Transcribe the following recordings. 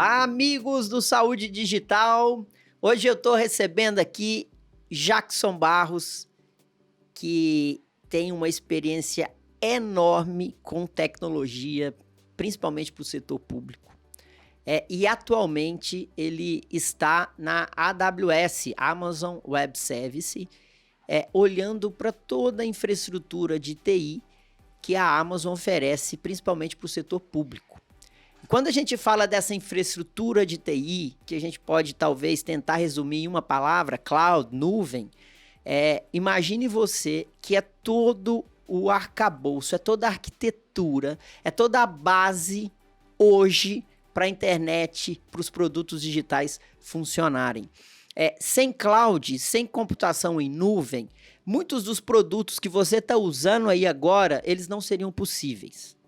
Amigos do Saúde Digital, hoje eu estou recebendo aqui Jackson Barros, que tem uma experiência enorme com tecnologia, principalmente para o setor público. E atualmente ele está na AWS, Amazon Web Service, olhando para toda a infraestrutura de TI que a Amazon oferece, principalmente para o setor público. Quando a gente fala dessa infraestrutura de TI, que a gente pode talvez tentar resumir em uma palavra, cloud, nuvem, imagine você que é todo o arcabouço, é toda a arquitetura, é toda a base hoje para a internet, para os produtos digitais funcionarem. Sem cloud, sem computação em nuvem, muitos dos produtos que você está usando aí agora, eles não seriam possíveis.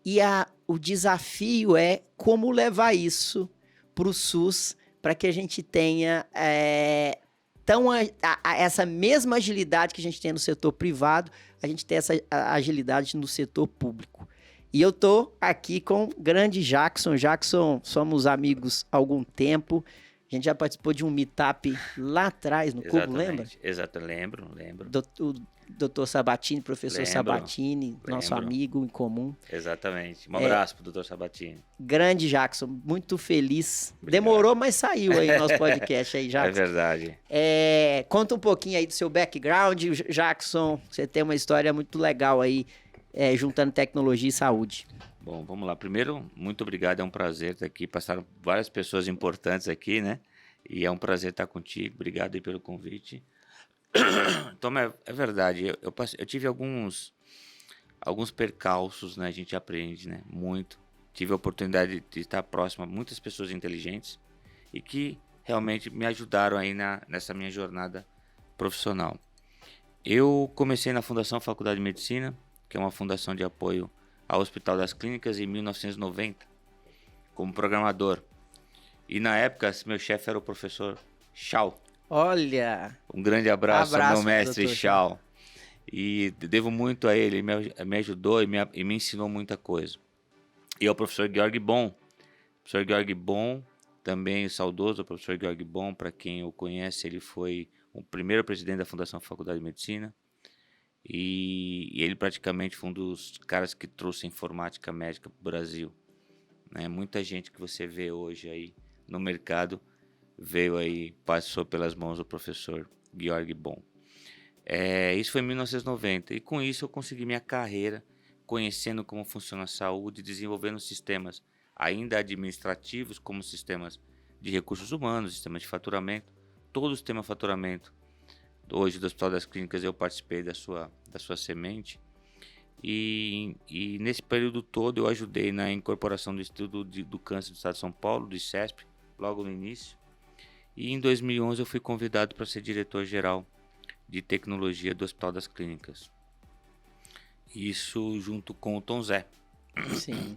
E o desafio é como levar isso para o SUS, para que a gente tenha essa mesma agilidade que a gente tem no setor privado, a gente tem essa agilidade no setor público. E eu estou aqui com o grande Jackson. Jackson, somos amigos há algum tempo. A gente já participou de um meetup lá atrás, no Cubo, lembra? Exato, lembro. O doutor Sabatini, professor Sabatini, nosso amigo em comum. Exatamente. Um abraço pro doutor Sabatini. Grande Jackson, muito feliz. Obrigado. Demorou, mas saiu aí o nosso podcast aí, Jackson. É verdade. Conta um pouquinho aí do seu background, Jackson. Você tem uma história muito legal aí, juntando tecnologia e saúde. Bom, vamos lá. Primeiro, muito obrigado, é um prazer estar aqui. Passaram várias pessoas importantes aqui, né? E é um prazer estar contigo. Obrigado aí pelo convite. Então, é verdade. Eu tive alguns percalços, né? A gente aprende, né? Muito. Tive a oportunidade de estar próximo a muitas pessoas inteligentes e que realmente me ajudaram aí nessa minha jornada profissional. Eu comecei na Fundação Faculdade de Medicina, que é uma fundação de apoio ao Hospital das Clínicas, em 1990, como programador. E na época, meu chefe era o professor Shaw. Olha! Um grande abraço ao meu mestre Shaw. E devo muito a ele me ajudou e me ensinou muita coisa. E ao professor Georg Bohm. O professor Georg Bohm, também o saudoso professor Georg Bohm, para quem o conhece, ele foi o primeiro presidente da Fundação Faculdade de Medicina. E ele praticamente foi um dos caras que trouxe a informática médica para o Brasil. Né? Muita gente que você vê hoje aí no mercado passou pelas mãos do professor Georg Bohm. Isso foi em 1990 e com isso eu consegui minha carreira conhecendo como funciona a saúde, desenvolvendo sistemas ainda administrativos como sistemas de recursos humanos, sistemas de faturamento, todo o sistema de faturamento. Hoje do Hospital das Clínicas eu participei da sua semente e nesse período todo eu ajudei na incorporação do Instituto do Câncer do Estado de São Paulo, do ICESP, logo no início. E em 2011 eu fui convidado para ser diretor-geral de tecnologia do Hospital das Clínicas. Isso junto com o Tom Zé. Sim.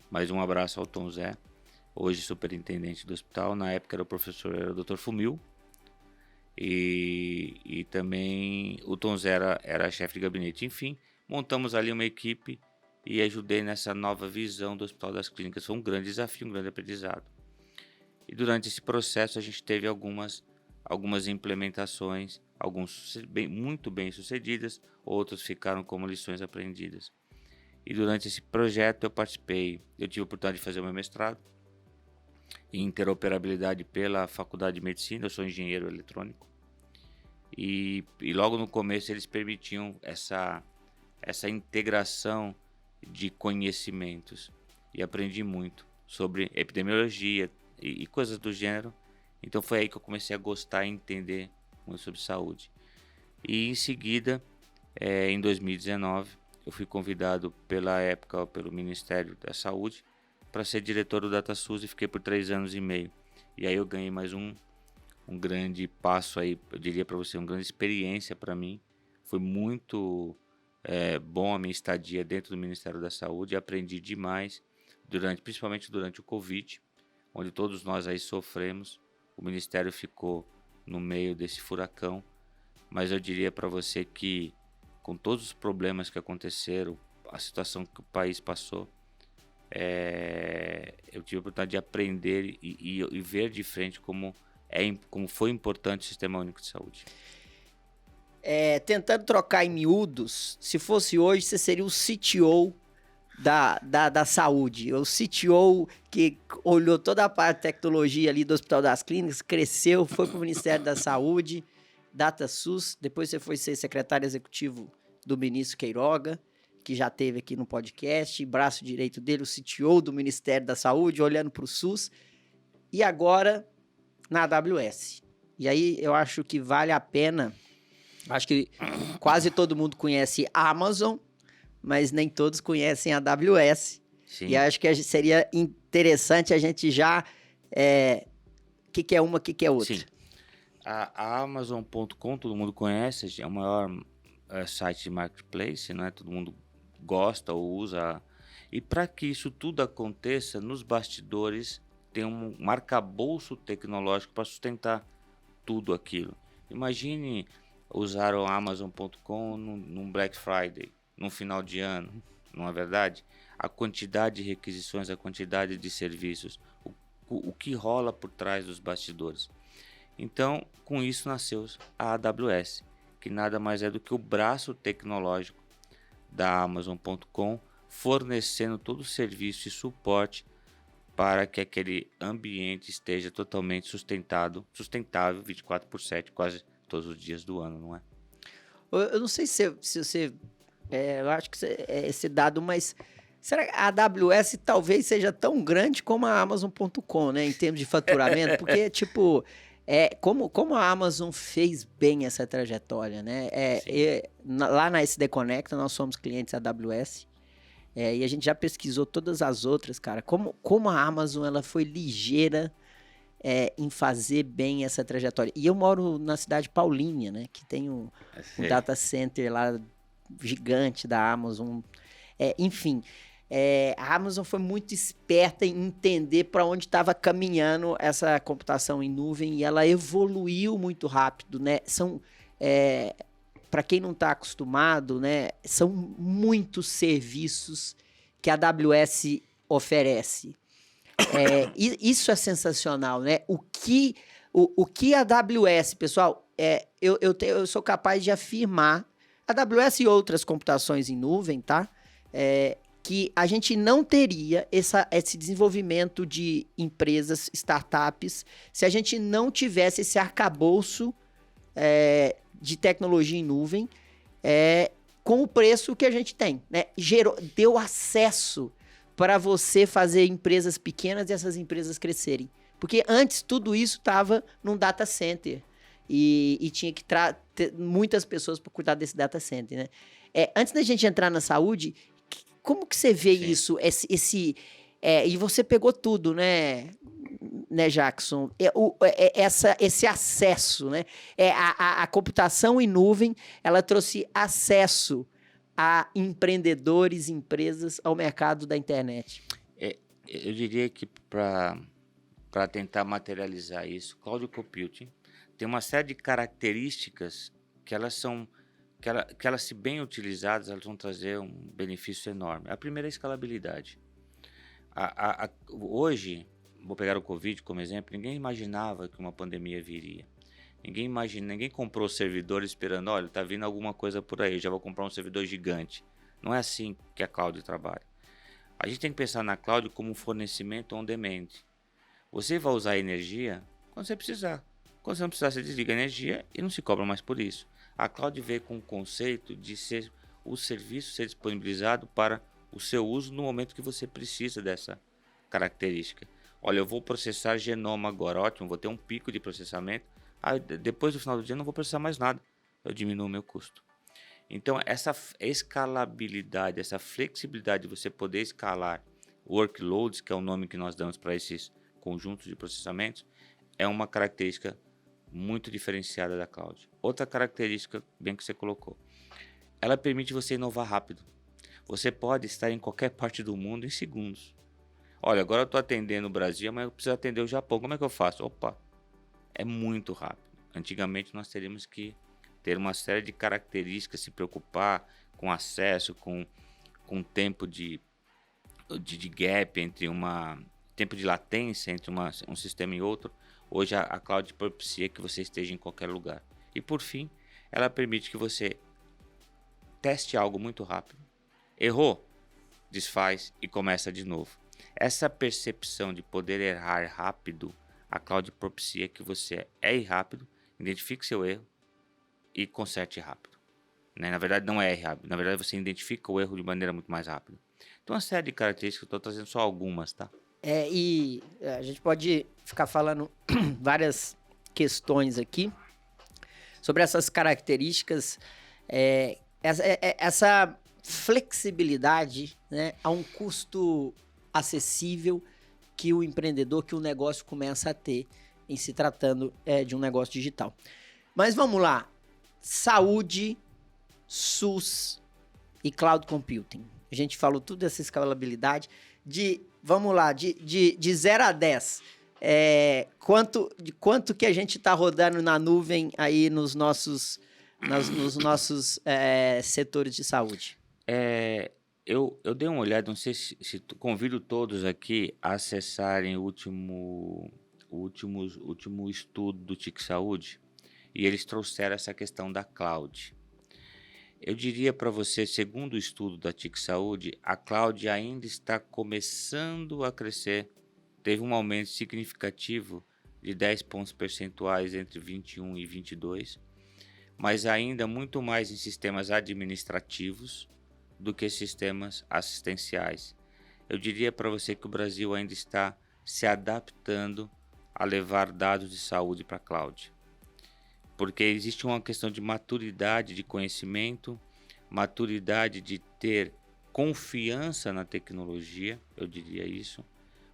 Mais um abraço ao Tom Zé, hoje superintendente do hospital. Na época era o Dr. Fumil. E também o Tom Zé era chefe de gabinete. Enfim, montamos ali uma equipe e ajudei nessa nova visão do Hospital das Clínicas. Foi um grande desafio, um grande aprendizado. E durante esse processo a gente teve algumas implementações, alguns muito bem sucedidas, outros ficaram como lições aprendidas. E durante esse projeto eu tive a oportunidade de fazer o meu mestrado em interoperabilidade pela Faculdade de Medicina. Eu sou engenheiro eletrônico e logo no começo eles permitiam essa integração de conhecimentos e aprendi muito sobre epidemiologia e coisas do gênero. Então foi aí que eu comecei a gostar e entender muito sobre saúde. E em seguida, em 2019, eu fui convidado pelo Ministério da Saúde para ser diretor do DataSUS e fiquei por 3 anos e meio. E aí eu ganhei mais um grande passo aí, eu diria para você, uma grande experiência para mim. Foi muito bom a minha estadia dentro do Ministério da Saúde, aprendi demais, principalmente durante o Covid, onde todos nós aí sofremos. O Ministério ficou no meio desse furacão, mas eu diria para você que com todos os problemas que aconteceram, a situação que o país passou, eu tive a oportunidade de aprender e ver de frente como foi importante o Sistema Único de Saúde. Tentando trocar em miúdos, se fosse hoje, você seria o CTO da saúde. O CTO que olhou toda a parte de tecnologia ali do Hospital das Clínicas, cresceu, foi para o Ministério da Saúde, DataSUS, depois você foi ser secretário executivo do ministro Queiroga, que já teve aqui no podcast, braço direito dele, o CTO do Ministério da Saúde, olhando para o SUS, e agora na AWS. E aí eu acho que vale a pena, acho que quase todo mundo conhece a Amazon, mas nem todos conhecem a AWS. Sim. E acho que seria interessante a gente já... O que é uma, o que é outra? Sim. A Amazon.com, todo mundo conhece, é o maior site de marketplace, né? Todo mundo gosta ou usa. E para que isso tudo aconteça, nos bastidores tem um arcabouço tecnológico para sustentar tudo aquilo. Imagine usar o Amazon.com num Black Friday, num final de ano, não é verdade? A quantidade de requisições, a quantidade de serviços, o que rola por trás dos bastidores. Então, com isso nasceu a AWS, que nada mais é do que o braço tecnológico da Amazon.com, fornecendo todo o serviço e suporte para que aquele ambiente esteja totalmente sustentável 24/7, quase todos os dias do ano, não é? Eu não sei se você... eu acho que é esse dado, mas será que a AWS talvez seja tão grande como a Amazon.com, né? Em termos de faturamento? Porque, tipo, como a Amazon fez bem essa trajetória, né? Lá na SD Conecta, nós somos clientes AWS. E a gente já pesquisou todas as outras, cara. Como a Amazon ela foi ligeira em fazer bem essa trajetória. E eu moro na cidade Paulínia, né? Que tem um data center lá gigante da Amazon. Enfim, a Amazon foi muito esperta em entender para onde estava caminhando essa computação em nuvem e ela evoluiu muito rápido, né? Para quem não está acostumado, né? São muitos serviços que a AWS oferece. Isso é sensacional, né? O que a AWS, pessoal, eu sou capaz de afirmar, a AWS e outras computações em nuvem, tá? Que a gente não teria esse desenvolvimento de empresas, startups, se a gente não tivesse esse arcabouço de tecnologia em nuvem com o preço que a gente tem, né? Deu acesso para você fazer empresas pequenas e essas empresas crescerem. Porque antes tudo isso estava num data center e tinha que ter muitas pessoas para cuidar desse data center, né? Antes da gente entrar na saúde, como que você vê Sim. isso? E você pegou tudo, né, Jackson? Esse acesso, né? A computação em nuvem, ela trouxe acesso a empreendedores, empresas, ao mercado da internet. Eu diria que para tentar materializar isso, Cloud Computing tem uma série de características que elas se bem utilizadas, elas vão trazer um benefício enorme. A primeira é a escalabilidade. Hoje, vou pegar o Covid como exemplo, ninguém imaginava que uma pandemia viria. Ninguém comprou servidor esperando, olha, tá vindo alguma coisa por aí, já vou comprar um servidor gigante. Não é assim que a cloud trabalha. A gente tem que pensar na cloud como um fornecimento on demand. Você vai usar energia quando você precisar. Quando você não precisar, você desliga a energia e não se cobra mais por isso. A cloud veio com o conceito de ser o serviço ser disponibilizado para o seu uso no momento que você precisa dessa característica. Olha, eu vou processar genoma agora, ótimo, vou ter um pico de processamento. Depois do final do dia eu não vou processar mais nada, eu diminuo o meu custo. Então essa escalabilidade, essa flexibilidade de você poder escalar workloads, que é o nome que nós damos para esses conjuntos de processamentos, é uma característica muito diferenciada da cloud. Outra característica, bem que você colocou, ela permite você inovar rápido. Você pode estar em qualquer parte do mundo em segundos. Olha, agora eu estou atendendo o Brasil, mas eu preciso atender o Japão. Como é que eu faço? Opa, é muito rápido. Antigamente nós teríamos que ter uma série de características, se preocupar com acesso, com tempo de de gap entre tempo de latência entre um sistema e outro, hoje a cloud propicia que você esteja em qualquer lugar. E por fim, ela permite que você teste algo muito rápido, errou, desfaz e começa de novo. Essa percepção de poder errar rápido, a cloud propicia que você erre rápido, identifique seu erro e conserte rápido. Né? Na verdade, não é erre rápido. Na verdade, você identifica o erro de maneira muito mais rápida. Então, uma série de características, eu estou trazendo só algumas, tá? E a gente pode ficar falando várias questões aqui sobre essas características, essa flexibilidade, né, a um custo acessível que o empreendedor, que o negócio começa a ter em se tratando de um negócio digital. Mas vamos lá, saúde, SUS e cloud computing. A gente falou tudo dessa escalabilidade. Vamos lá, de 0 a 10, quanto que a gente está rodando na nuvem aí nos nossos setores de saúde? Eu dei uma olhada, não sei se convido todos aqui a acessarem o último estudo do TIC Saúde, e eles trouxeram essa questão da cloud. Eu diria para você, segundo o estudo da TIC Saúde, a cloud ainda está começando a crescer. Teve um aumento significativo de 10 pontos percentuais entre 21 e 22, mas ainda muito mais em sistemas administrativos do que sistemas assistenciais. Eu diria para você que o Brasil ainda está se adaptando a levar dados de saúde para a cloud. Porque existe uma questão de maturidade de conhecimento, maturidade de ter confiança na tecnologia, eu diria isso.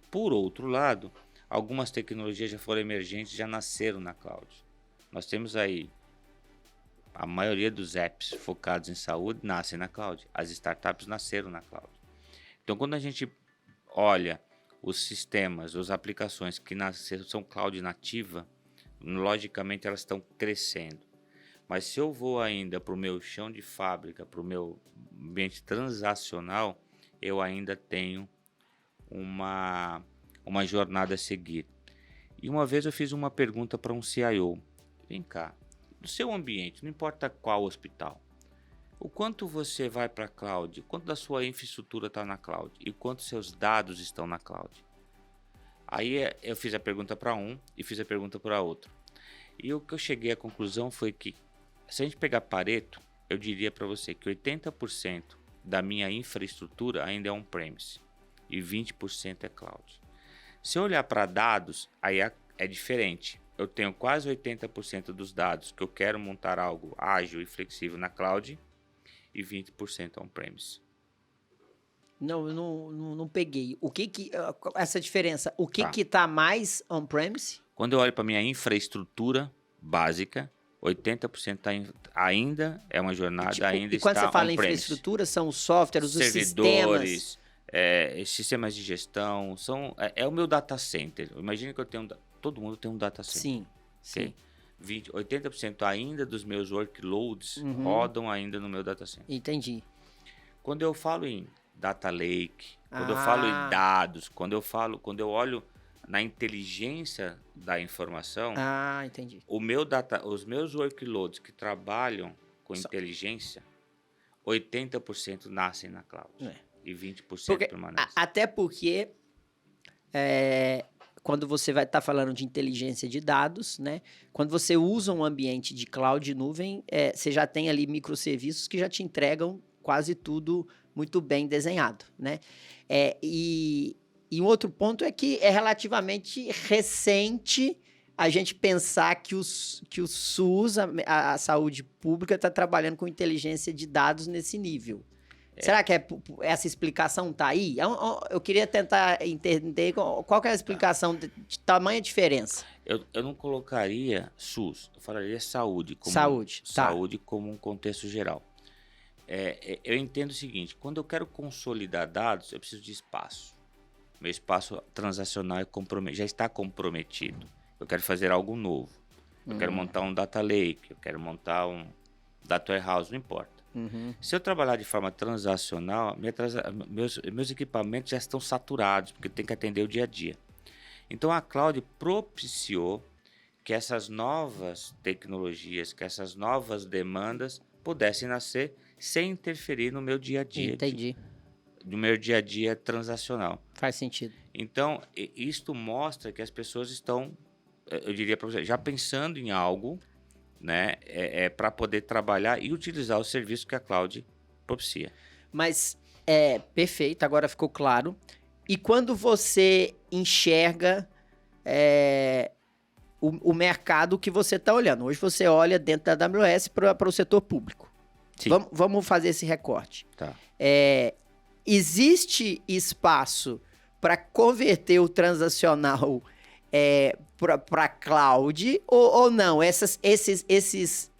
Por outro lado, algumas tecnologias já foram emergentes, já nasceram na cloud. Nós temos aí a maioria dos apps focados em saúde nascem na cloud. As startups nasceram na cloud. Então, quando a gente olha os sistemas, as aplicações que nasceram, são cloud nativa, logicamente elas estão crescendo. Mas se eu vou ainda para o meu chão de fábrica, para o meu ambiente transacional, eu ainda tenho uma jornada a seguir. E uma vez eu fiz uma pergunta para um CIO. Vem cá, no seu ambiente, não importa qual hospital, o quanto você vai para a cloud, o quanto da sua infraestrutura está na cloud e quantos seus dados estão na cloud. Aí eu fiz a pergunta para um e fiz a pergunta para outro. E o que eu cheguei à conclusão foi que, se a gente pegar Pareto, eu diria para você que 80% da minha infraestrutura ainda é on-premise e 20% é cloud. Se eu olhar para dados, aí é diferente. Eu tenho quase 80% dos dados que eu quero montar algo ágil e flexível na cloud e 20% on-premise. Não peguei. Essa diferença, o que tá mais on-premise? Quando eu olho para minha infraestrutura básica, 80% ainda é uma jornada, ainda está on-premise. E quando você fala em infraestrutura, são os softwares, os servidores, sistemas? Sistemas de gestão, é o meu data center. Imagina que eu tenho, todo mundo tem um data center. Sim, okay? Sim. 80% ainda dos meus workloads rodam ainda no meu data center. Entendi. Quando eu falo em data lake, quando eu falo em dados, quando eu olho na inteligência da informação, entendi. Os meus workloads que trabalham com inteligência, 80% nascem na cloud e 20% permanecem. Até porque quando você vai estar falando de inteligência de dados, né? Quando você usa um ambiente de cloud nuvem, você já tem ali microserviços que já te entregam quase tudo muito bem desenhado, né? E um outro ponto é que é relativamente recente a gente pensar que o SUS, a saúde pública, está trabalhando com inteligência de dados nesse nível. Será que essa explicação está aí? Eu queria tentar entender qual que é a explicação de tamanha diferença. Eu não colocaria SUS, eu falaria saúde. Saúde como um contexto geral. Eu entendo o seguinte, quando eu quero consolidar dados, eu preciso de espaço. Meu espaço transacional já está comprometido. Eu quero fazer algo novo. Eu quero montar um data lake, eu quero montar um data warehouse, não importa. Uhum. Se eu trabalhar de forma transacional, meus equipamentos já estão saturados, porque tem que atender o dia a dia. Então a cloud propiciou que essas novas tecnologias, que essas novas demandas pudessem nascer sem interferir no meu dia a dia, Entendi. no meu dia a dia transacional. Faz sentido. Então, isto mostra que as pessoas estão, eu diria para você, já pensando em algo, né, para poder trabalhar e utilizar o serviço que a cloud propicia. Mas, perfeito, agora ficou claro. E quando você enxerga o mercado que você está olhando? Hoje você olha dentro da AWS para o setor público. Sim. Vamos fazer esse recorte. Tá. Existe espaço para converter o transacional para cloud ou não? Esses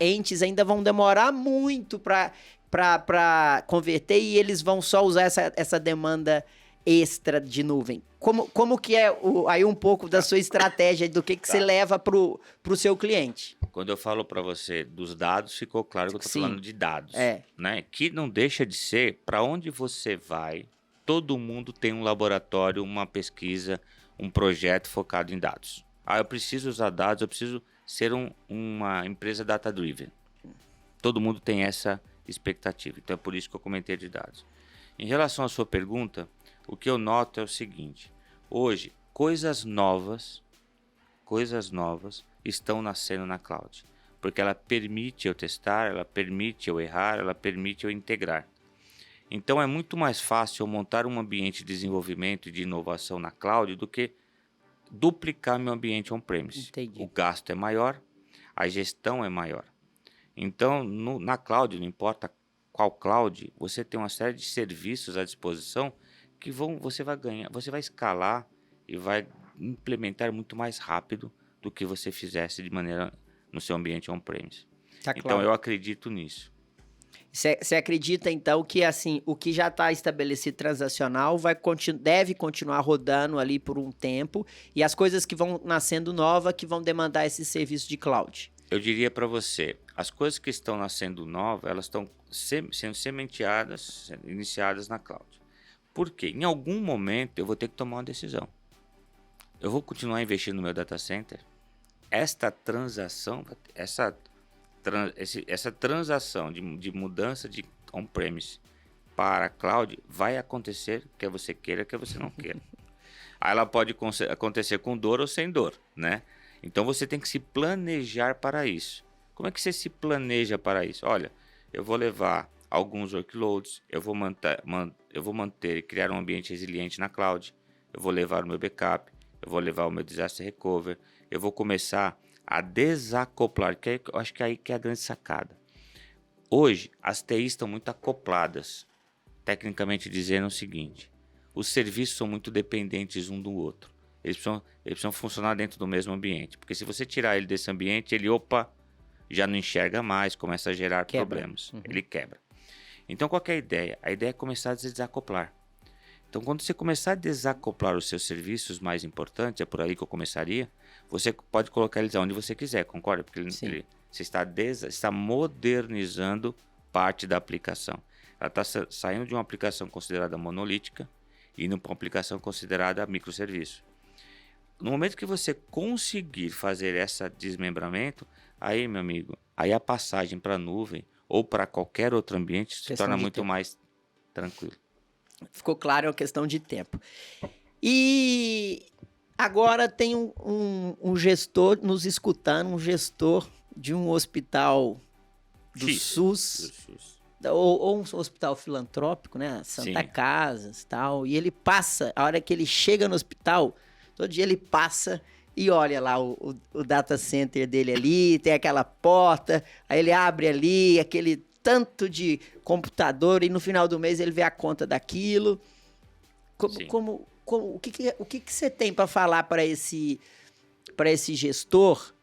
entes ainda vão demorar muito para converter e eles vão só usar essa demanda extra de nuvem. Como que é aí um pouco da sua estratégia do que você leva para o seu cliente? Quando eu falo para você dos dados, ficou claro que eu estou falando de dados, né? Que não deixa de ser para onde você vai. Todo mundo tem um laboratório, uma pesquisa, um projeto focado em dados. Eu preciso usar dados, eu preciso ser uma empresa data-driven. Todo mundo tem essa expectativa, então é por isso que eu comentei de dados. Em relação à sua pergunta, o que eu noto é o seguinte: hoje, coisas novas estão nascendo na cloud, porque ela permite eu testar, ela permite eu errar, ela permite eu integrar. Então é muito mais fácil eu montar um ambiente de desenvolvimento e de inovação na cloud do que duplicar meu ambiente on-premise. Entendi. O gasto é maior, a gestão é maior. Então, na cloud, não importa qual cloud, você tem uma série de serviços à disposição que você vai ganhar, você vai escalar e vai implementar muito mais rápido do que você fizesse de maneira no seu ambiente on-premise. Tá Então, claro. eu acredito nisso. Você acredita, então, que assim, o que já está estabelecido transacional deve continuar rodando ali por um tempo e as coisas que vão nascendo novas que vão demandar esse serviço de cloud? Eu diria para você, as coisas que estão nascendo novas, elas estão sendo sementeadas, iniciadas na cloud. Por quê? Em algum momento eu vou ter que tomar uma decisão. Eu vou continuar investindo no meu data center? Esta transação, essa transação de mudança de on-premise para cloud vai acontecer, quer você queira, quer você não queira. Aí ela pode acontecer com dor ou sem dor, né? Então você tem que se planejar para isso. Como é que você se planeja para isso? Olha, eu vou levar alguns workloads, eu vou manter e criar um ambiente resiliente na cloud, eu vou levar o meu backup, eu vou levar o meu disaster recovery, eu vou começar a desacoplar, que eu acho que aí que é a grande sacada. Hoje, as TIs estão muito acopladas, tecnicamente dizendo o seguinte: os serviços são muito dependentes um do outro. Eles precisam funcionar dentro do mesmo ambiente, porque se você tirar ele desse ambiente, ele já não enxerga mais, começa a gerar problemas, ele quebra. Então qual que é a ideia? A ideia é começar a desacoplar. Então quando você começar a desacoplar os seus serviços mais importantes, é por aí que eu começaria, você pode colocar eles onde você quiser, concorda? Porque você está modernizando parte da aplicação. Ela está saindo de uma aplicação considerada monolítica e indo para uma aplicação considerada microserviço. No momento que você conseguir fazer esse desmembramento, aí, meu amigo, aí a passagem para a nuvem ou para qualquer outro ambiente se torna muito mais tranquilo. Ficou claro, é uma questão de tempo. E agora tem um gestor nos escutando, um gestor de um hospital do SUS. Ou um hospital filantrópico, né? Santa Casas e tal. E ele passa, a hora que ele chega no hospital, todo dia ele passa e olha lá o data center dele ali, tem aquela porta, aí ele abre ali aquele tanto de computador e no final do mês ele vê a conta daquilo. O que você tem para falar para esse gestor?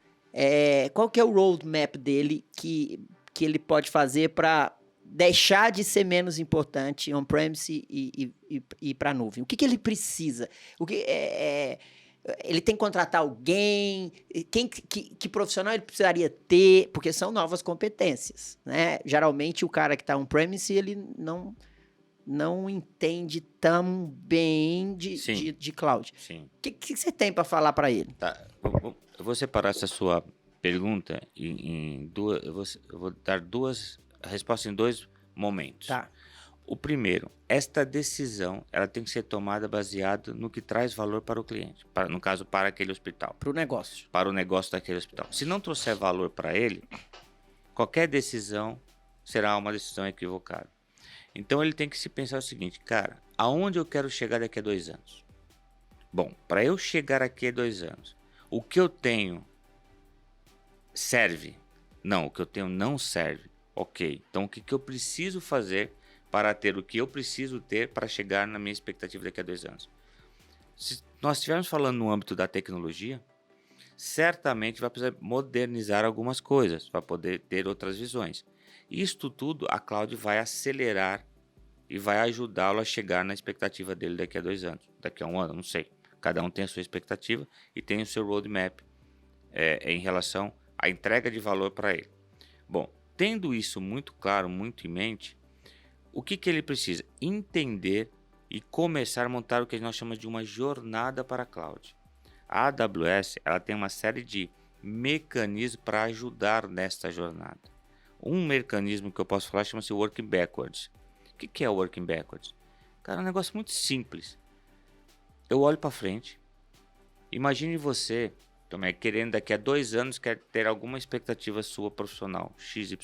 Qual que é o roadmap dele que ele pode fazer para deixar de ser menos importante on-premise e para a nuvem? O que ele precisa? Ele tem que contratar alguém? Que profissional ele precisaria ter? Porque são novas competências, né? Geralmente o cara que está on-premise, ele não entende tão bem de cloud. Sim. O que você tem para falar para ele? Tá. Eu vou separar essa sua pergunta em duas. Eu vou dar respostas em 2 momentos. Tá. O primeiro, esta decisão ela tem que ser tomada baseada no que traz valor para o cliente, no caso, para aquele hospital. Para o negócio. Para o negócio daquele hospital. Se não trouxer valor para ele, qualquer decisão será uma decisão equivocada. Então ele tem que se pensar o seguinte, cara, aonde eu quero chegar daqui a 2 anos? Bom, para eu chegar aqui a 2 anos, o que eu tenho serve? Não, o que eu tenho não serve. Ok, então o que eu preciso fazer para ter o que eu preciso ter para chegar na minha expectativa daqui a 2 anos? Se nós estivermos falando no âmbito da tecnologia, certamente vai precisar modernizar algumas coisas para poder ter outras visões. Isto tudo a cloud vai acelerar e vai ajudá-lo a chegar na expectativa dele daqui a 2 anos, daqui a 1 ano, não sei. Cada um tem a sua expectativa e tem o seu roadmap em relação à entrega de valor para ele. Bom, tendo isso muito claro, muito em mente, o que ele precisa? Entender e começar a montar o que nós chamamos de uma jornada para a cloud. A AWS ela tem uma série de mecanismos para ajudar nesta jornada. Um mecanismo que eu posso falar chama-se Working Backwards. O que é o Working Backwards? Cara, é um negócio muito simples. Eu olho para frente, imagine você também querendo daqui a 2 anos quer ter alguma expectativa sua profissional, XYZ.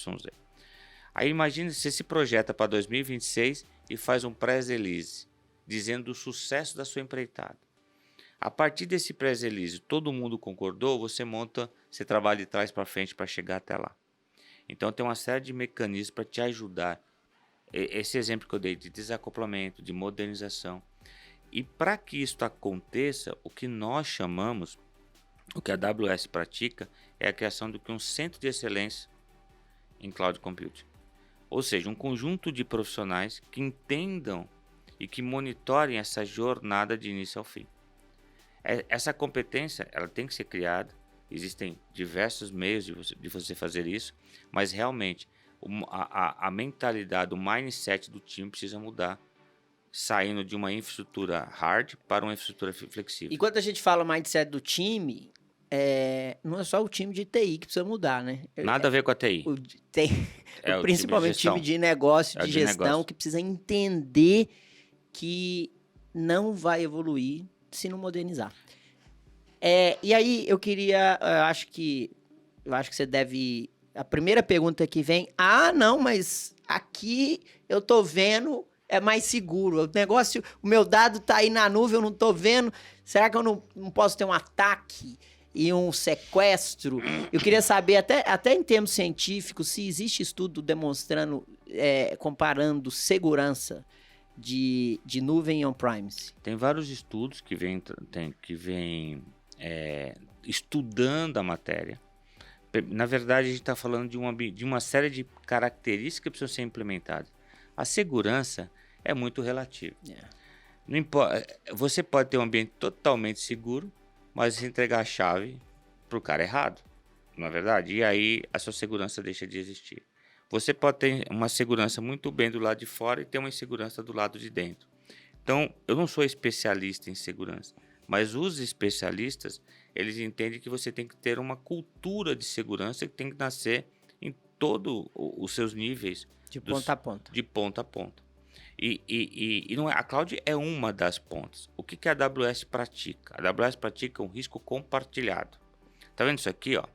Aí imagine você se projeta para 2026 e faz um press release dizendo o sucesso da sua empreitada. A partir desse press release, todo mundo concordou, você trabalha de trás para frente para chegar até lá. Então tem uma série de mecanismos para te ajudar. Esse exemplo que eu dei de desacoplamento, de modernização. E para que isso aconteça, o que nós chamamos, o que a AWS pratica, é a criação de um centro de excelência em Cloud Computing. Ou seja, um conjunto de profissionais que entendam e que monitorem essa jornada de início ao fim. Essa competência ela tem que ser criada, existem diversos meios de você fazer isso, mas realmente a mentalidade, o mindset do time precisa mudar, saindo de uma infraestrutura hard para uma infraestrutura flexível. E quando a gente fala mindset do time, não é só o time de TI que precisa mudar, né? Nada a ver com a TI. Principalmente o time de negócio, de gestão, que precisa entender que não vai evoluir se não modernizar. E aí eu queria, eu acho que você deve... A primeira pergunta que vem, não, mas aqui eu tô vendo, é mais seguro. O meu dado tá aí na nuvem, eu não tô vendo. Será que eu não posso ter um ataque e um sequestro? Eu queria saber, até em termos científicos, se existe estudo demonstrando, comparando segurança de nuvem e on-premise. Tem vários estudos que vêm estudando a matéria. Na verdade, a gente está falando de uma série de características que precisam ser implementadas. A segurança é muito relativa. Não importa, você pode ter um ambiente totalmente seguro, mas entregar a chave para o cara errado, não é verdade? E aí a sua segurança deixa de existir. Você pode ter uma segurança muito bem do lado de fora e ter uma insegurança do lado de dentro. Então, eu não sou especialista em segurança, mas os especialistas, eles entendem que você tem que ter uma cultura de segurança que tem que nascer em todos os seus níveis. De ponta a ponta. De ponta a ponta. E não a cloud é uma das pontas. O que a AWS pratica? A AWS pratica um risco compartilhado. Tá vendo isso aqui? Ó?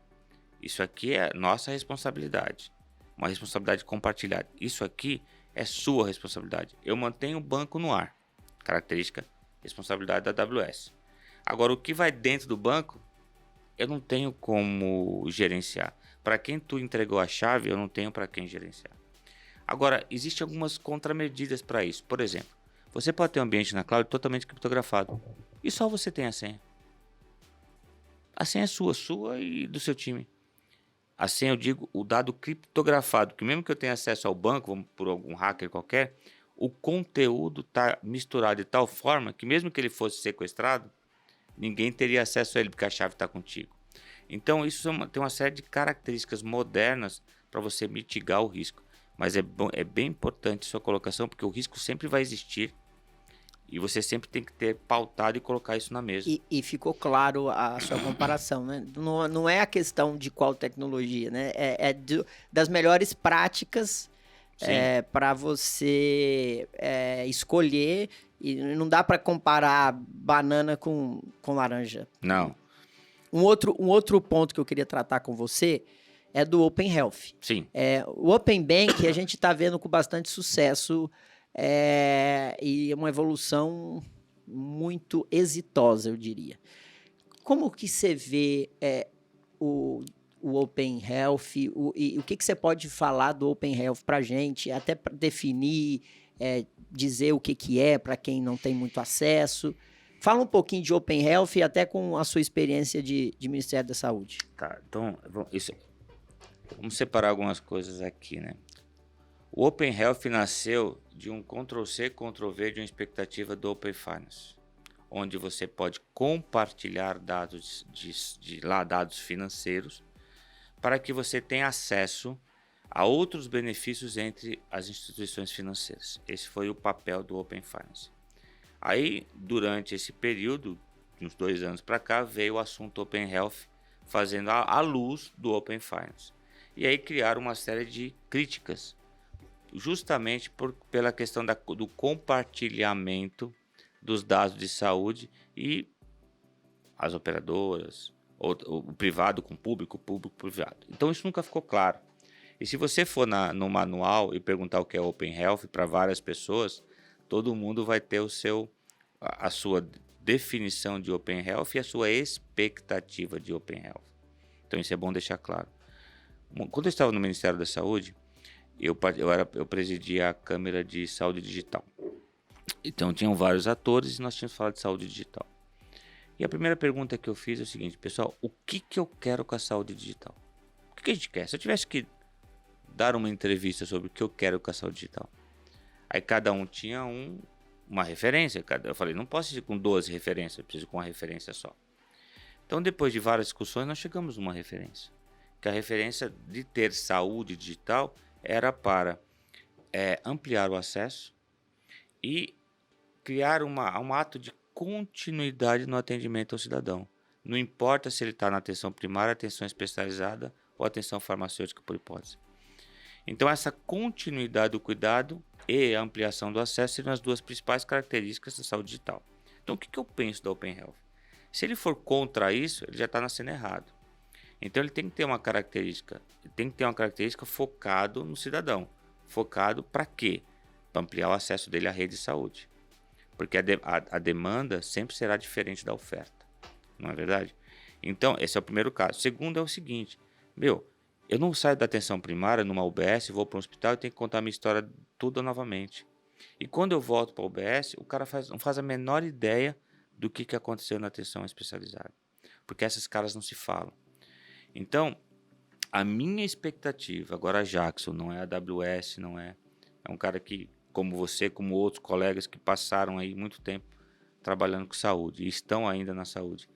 Isso aqui é nossa responsabilidade. Uma responsabilidade compartilhada. Isso aqui é sua responsabilidade. Eu mantenho o banco no ar. Característica, responsabilidade da AWS. Agora, o que vai dentro do banco, eu não tenho como gerenciar. Para quem tu entregou a chave, eu não tenho para quem gerenciar. Agora, existem algumas contramedidas para isso. Por exemplo, você pode ter um ambiente na cloud totalmente criptografado. E só você tem a senha. A senha é sua e do seu time. A senha, eu digo, o dado criptografado, que mesmo que eu tenha acesso ao banco, por algum hacker qualquer, o conteúdo está misturado de tal forma que mesmo que ele fosse sequestrado, ninguém teria acesso a ele, porque a chave está contigo. Então, isso tem uma série de características modernas para você mitigar o risco. Mas é bem importante sua colocação, porque o risco sempre vai existir e você sempre tem que ter pautado e colocar isso na mesa. E ficou claro a sua comparação, né? Não é a questão de qual tecnologia, né? Das melhores práticas para você escolher, e não dá para comparar banana com laranja. Não. Um outro ponto que eu queria tratar com você é do Open Health. Sim. O Open Bank a gente está vendo com bastante sucesso e uma evolução muito exitosa, eu diria. Como que você vê o Open Health e o que você pode falar do Open Health para a gente, até para definir, dizer o que é para quem não tem muito acesso? Fala um pouquinho de Open Health e até com a sua experiência de Ministério da Saúde. Tá, então, vamos separar algumas coisas aqui, né? O Open Health nasceu de um Ctrl+C, Ctrl+V de uma expectativa do Open Finance, onde você pode compartilhar dados dados financeiros para que você tenha acesso a outros benefícios entre as instituições financeiras. Esse foi o papel do Open Finance. Aí, durante esse período, de uns 2 anos para cá, veio o assunto Open Health, fazendo a luz do Open Finance. E aí criaram uma série de críticas, justamente pela questão do compartilhamento dos dados de saúde e as operadoras, o privado com público, público com privado. Então isso nunca ficou claro. E se você for no manual e perguntar o que é Open Health para várias pessoas, todo mundo vai ter a sua definição de Open Health e a sua expectativa de Open Health. Então isso é bom deixar claro. Quando eu estava no Ministério da Saúde, eu presidia a Câmara de Saúde Digital. Então tinham vários atores e nós tínhamos falado de saúde digital. E a primeira pergunta que eu fiz é o seguinte: pessoal, o que eu quero com a saúde digital? O que a gente quer? Se eu tivesse que dar uma entrevista sobre o que eu quero com a saúde digital, aí cada um tinha uma referência. Eu falei, não posso ir com 12 referências, eu preciso com uma referência só. Então, depois de várias discussões, nós chegamos numa referência. Que a referência de ter saúde digital era para ampliar o acesso e criar um ato de continuidade no atendimento ao cidadão. Não importa se ele está na atenção primária, atenção especializada ou atenção farmacêutica, por hipótese. Então, essa continuidade do cuidado e a ampliação do acesso seriam as duas principais características da saúde digital. Então, o que eu penso da Open Health? Se ele for contra isso, ele já está nascendo errado. Então, ele tem que ter uma característica focado no cidadão. Focado para quê? Para ampliar o acesso dele à rede de saúde. Porque a demanda sempre será diferente da oferta. Não é verdade? Então, esse é o primeiro caso. O segundo é o seguinte: eu não saio da atenção primária numa UBS, vou para um hospital e tenho que contar a minha história toda novamente. E quando eu volto para a UBS, o cara não faz a menor ideia do que aconteceu na atenção especializada. Porque essas caras não se falam. Então, a minha expectativa, agora a Jackson, não é a AWS, não é um cara que, como você, como outros colegas que passaram aí muito tempo trabalhando com saúde e estão ainda na saúde,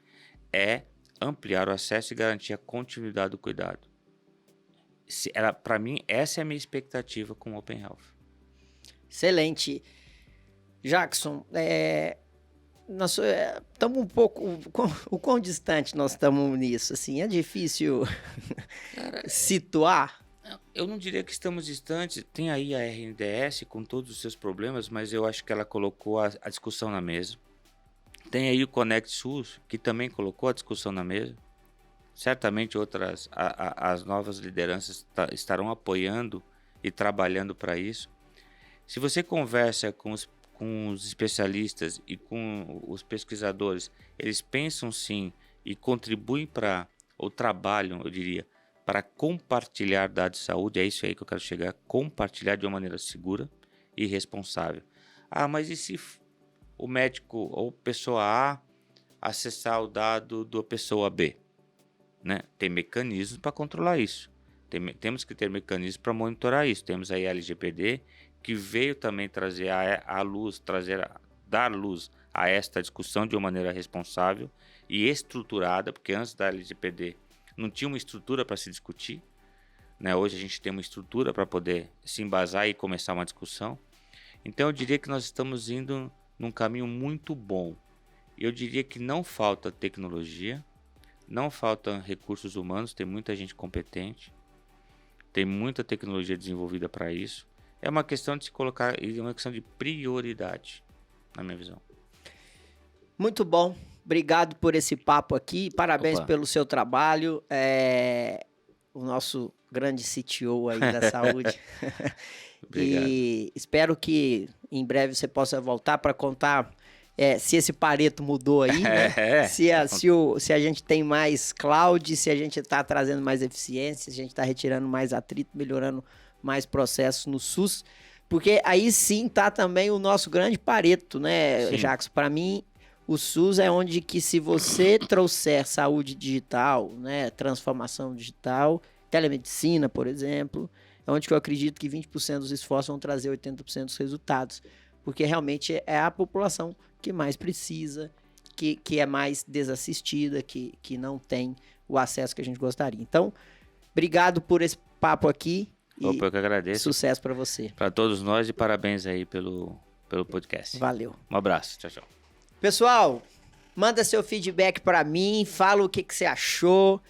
é ampliar o acesso e garantir a continuidade do cuidado. Para mim, essa é a minha expectativa com o Open Health. Excelente. Jackson, nós estamos um pouco... O quão distante nós estamos nisso? Assim, é difícil situar? Eu não diria que estamos distantes. Tem aí a RNDS com todos os seus problemas, mas eu acho que ela colocou a discussão na mesa. Tem aí o Conect SUS, que também colocou a discussão na mesa. Certamente as novas lideranças estarão apoiando e trabalhando para isso. Se você conversa com os especialistas e com os pesquisadores, eles pensam sim e contribuem ou trabalham, eu diria, para compartilhar dados de saúde. É isso aí que eu quero chegar: compartilhar de uma maneira segura e responsável. Mas e se o médico ou pessoa A acessar o dado da pessoa B? Né? Tem mecanismos para controlar isso. Temos que ter mecanismos para monitorar isso. Temos aí a LGPD, que veio também trazer dar luz a esta discussão de uma maneira responsável e estruturada, porque antes da LGPD não tinha uma estrutura para se discutir, né? Hoje a gente tem uma estrutura para poder se embasar e começar uma discussão. Então eu diria que nós estamos indo num caminho muito bom. Eu diria que não falta tecnologia, não faltam recursos humanos, tem muita gente competente, tem muita tecnologia desenvolvida para isso. É uma questão de se colocar, é uma questão de prioridade, na minha visão. Muito bom. Obrigado por esse papo aqui. Parabéns pelo seu trabalho. O nosso grande CTO aí da saúde. E espero que em breve você possa voltar para contar se esse Pareto mudou aí, né? Se a gente tem mais cloud, se a gente está trazendo mais eficiência, se a gente está retirando mais atrito, melhorando mais processos no SUS. Porque aí sim tá também o nosso grande Pareto, né, Jackson? Para mim, o SUS é onde que se você trouxer saúde digital, né, transformação digital, telemedicina, por exemplo, é onde que eu acredito que 20% dos esforços vão trazer 80% dos resultados. Porque realmente é a população que mais precisa, que é mais desassistida, que não tem o acesso que a gente gostaria. Então, obrigado por esse papo aqui. Opa, eu que agradeço. Sucesso para você. Para todos nós e parabéns aí pelo podcast. Valeu. Um abraço. Tchau, tchau. Pessoal, manda seu feedback para mim, fala o que você achou,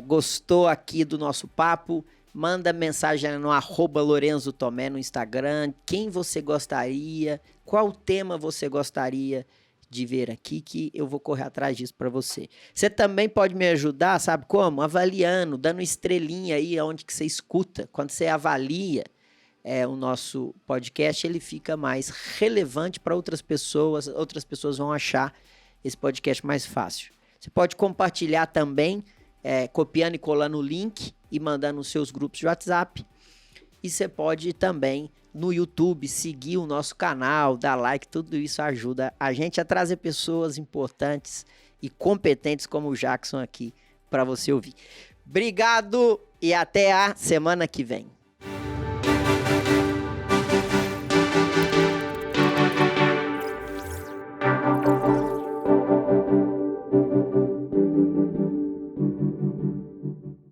gostou aqui do nosso papo, manda mensagem no @LorenzoTomé no Instagram, quem você gostaria, qual tema você gostaria de ver aqui, que eu vou correr atrás disso para você. Você também pode me ajudar, sabe como? Avaliando, dando estrelinha aí onde que você escuta. Quando você avalia o nosso podcast, ele fica mais relevante para outras pessoas vão achar esse podcast mais fácil. Você pode compartilhar também, copiando e colando o link e mandando nos seus grupos de WhatsApp. E você pode também, no YouTube, seguir o nosso canal, dar like, tudo isso ajuda a gente a trazer pessoas importantes e competentes como o Jackson aqui para você ouvir. Obrigado e até a semana que vem.